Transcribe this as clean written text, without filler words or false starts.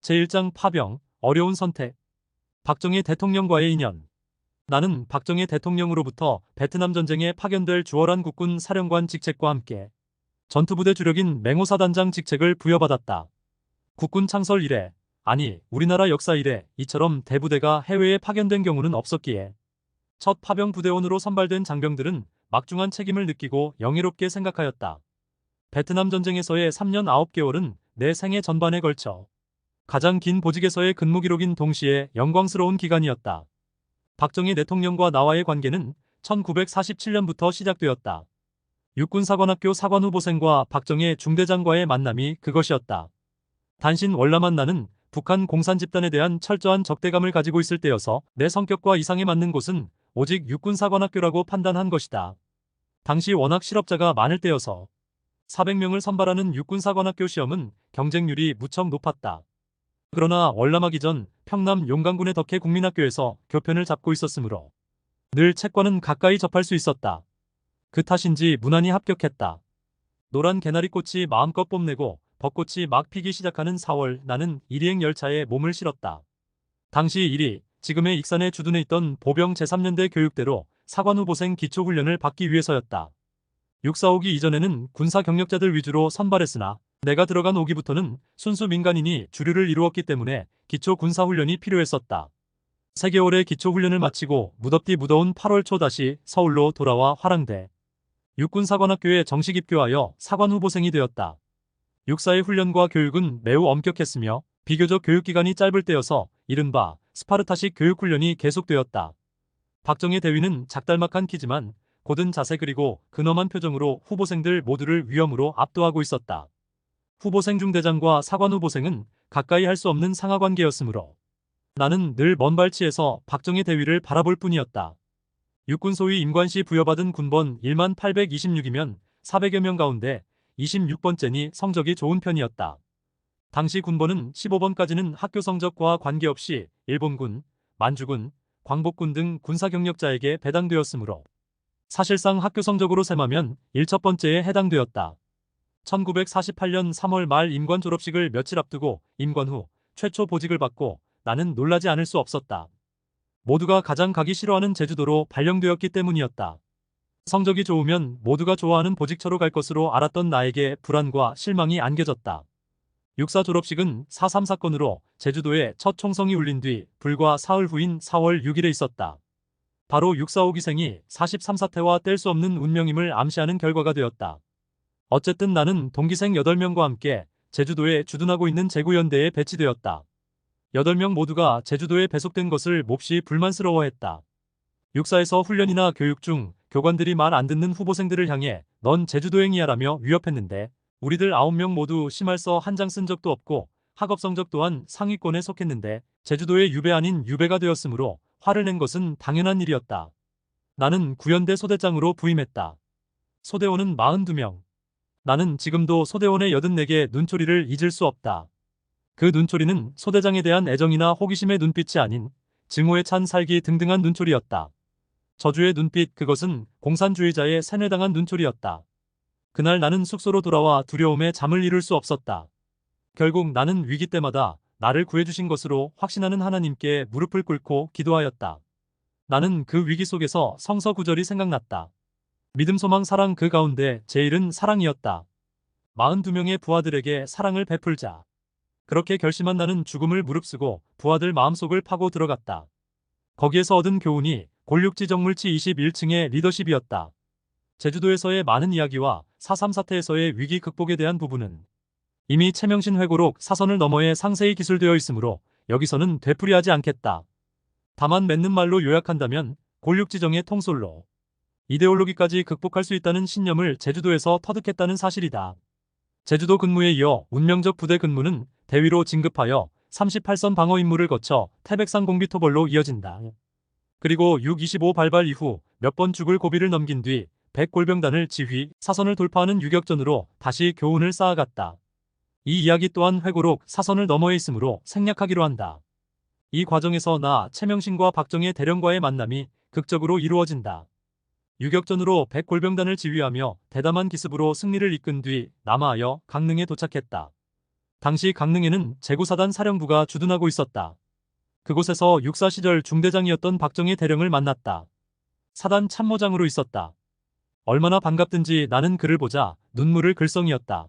제1장 파병, 어려운 선택. 박정희 대통령과의 인연. 나는 박정희 대통령으로부터 베트남 전쟁에 파견될 주월한 국군 사령관 직책과 함께 전투부대 주력인 맹호사단장 직책을 부여받았다. 국군 창설 이래, 아니 우리나라 역사 이래 이처럼 대부대가 해외에 파견된 경우는 없었기에 첫 파병 부대원으로 선발된 장병들은 막중한 책임을 느끼고 영예롭게 생각하였다. 베트남 전쟁에서의 3년 9개월은 내 생애 전반에 걸쳐 가장 긴 보직에서의 근무 기록인 동시에 영광스러운 기간이었다. 박정희 대통령과 나와의 관계는 1947년부터 시작되었다. 육군사관학교 사관후보생과 박정희 중대장과의 만남이 그것이었다. 단신 월남한 나는 북한 공산집단에 대한 철저한 적대감을 가지고 있을 때여서 내 성격과 이상에 맞는 곳은 오직 육군사관학교라고 판단한 것이다. 당시 워낙 실업자가 많을 때여서 400명을 선발하는 육군사관학교 시험은 경쟁률이 무척 높았다. 그러나 월남하기 전 평남 용강군의 덕혜 국민학교에서 교편을 잡고 있었으므로 늘 책과는 가까이 접할 수 있었다. 그 탓인지 무난히 합격했다. 노란 개나리꽃이 마음껏 뽐내고 벚꽃이 막 피기 시작하는 4월 나는 일이행 열차에 몸을 실었다. 당시 일이 지금의 익산에 주둔해 있던 보병 제3년대 교육대로 사관후보생 기초훈련을 받기 위해서였다. 645기 이전에는 군사 경력자들 위주로 선발했으나 내가 들어간 5기부터는 순수 민간인이 주류를 이루었기 때문에 기초 군사훈련이 필요했었다. 3개월의 기초훈련을 마치고 무덥디 무더운 8월 초 다시 서울로 돌아와 화랑대 육군사관학교에 정식 입교하여 사관후보생이 되었다. 육사의 훈련과 교육은 매우 엄격했으며 비교적 교육기간이 짧을 때여서 이른바 스파르타식 교육훈련이 계속되었다. 박정희 대위는 작달막한 키지만 곧은 자세 그리고 근엄한 표정으로 후보생들 모두를 위엄으로 압도하고 있었다. 후보생 중 대장과 사관후보생은 가까이 할 수 없는 상하관계였으므로 나는 늘 먼 발치에서 박정희 대위를 바라볼 뿐이었다. 육군 소위 임관시 부여받은 군번 1826이면 400여 명 가운데 26번째니 성적이 좋은 편이었다. 당시 군번은 15번까지는 학교 성적과 관계없이 일본군, 만주군, 광복군 등 군사 경력자에게 배당되었으므로 사실상 학교 성적으로 셈하면 1첩번째에 해당되었다. 1948년 3월 말 임관 졸업식을 며칠 앞두고 임관 후 최초 보직을 받고 나는 놀라지 않을 수 없었다. 모두가 가장 가기 싫어하는 제주도로 발령되었기 때문이었다. 성적이 좋으면 모두가 좋아하는 보직처로 갈 것으로 알았던 나에게 불안과 실망이 안겨졌다. 육사 졸업식은 4.3 사건으로 제주도에 첫 총성이 울린 뒤 불과 사흘 후인 4월 6일에 있었다. 바로 645기생이 43사태와 뗄 수 없는 운명임을 암시하는 결과가 되었다. 어쨌든 나는 동기생 8명과 함께 제주도에 주둔하고 있는 제구연대에 배치되었다. 8명 모두가 제주도에 배속된 것을 몹시 불만스러워했다. 육사에서 훈련이나 교육 중 교관들이 말 안 듣는 후보생들을 향해 넌 제주도행이야라며 위협했는데 우리들 9명 모두 심할서 한 장 쓴 적도 없고 학업 성적 또한 상위권에 속했는데 제주도의 유배 아닌 유배가 되었으므로 화를 낸 것은 당연한 일이었다. 나는 구연대 소대장으로 부임했다. 소대원은 42명. 나는 지금도 소대원의 84개 눈초리를 잊을 수 없다. 그 눈초리는 소대장에 대한 애정이나 호기심의 눈빛이 아닌 증오에 찬 살기 등등한 눈초리였다. 저주의 눈빛, 그것은 공산주의자의 세뇌당한 눈초리였다. 그날 나는 숙소로 돌아와 두려움에 잠을 이룰 수 없었다. 결국 나는 위기 때마다 나를 구해주신 것으로 확신하는 하나님께 무릎을 꿇고 기도하였다. 나는 그 위기 속에서 성서 구절이 생각났다. 믿음, 소망, 사랑, 그 가운데 제일은 사랑이었다. 42명의 부하들에게 사랑을 베풀자. 그렇게 결심한 나는 죽음을 무릅쓰고 부하들 마음속을 파고 들어갔다. 거기에서 얻은 교훈이 골육지정물치 21층의 리더십이었다. 제주도에서의 많은 이야기와 4.3 사태에서의 위기 극복에 대한 부분은 이미 채명신 회고록 사선을 너머에 상세히 기술되어 있으므로 여기서는 되풀이하지 않겠다. 다만 맺는 말로 요약한다면 골육지정의 통솔로 이데올로기까지 극복할 수 있다는 신념을 제주도에서 터득했다는 사실이다. 제주도 근무에 이어 운명적 부대 근무는 대위로 진급하여 38선 방어 임무를 거쳐 태백산 공비토벌로 이어진다. 그리고 6.25 발발 이후 몇 번 죽을 고비를 넘긴 뒤 100골병단을 지휘, 사선을 돌파하는 유격전으로 다시 교훈을 쌓아갔다. 이 이야기 또한 회고록 사선을 너머에 있으므로 생략하기로 한다. 이 과정에서 나 채명신과 박정희 대령과의 만남이 극적으로 이루어진다. 유격전으로 100골병단을 지휘하며 대담한 기습으로 승리를 이끈 뒤 남하하여 강릉에 도착했다. 당시 강릉에는 제구사단 사령부가 주둔하고 있었다. 그곳에서 육사 시절 중대장이었던 박정희 대령을 만났다. 사단 참모장으로 있었다. 얼마나 반갑든지 나는 그를 보자 눈물을 글썽이었다.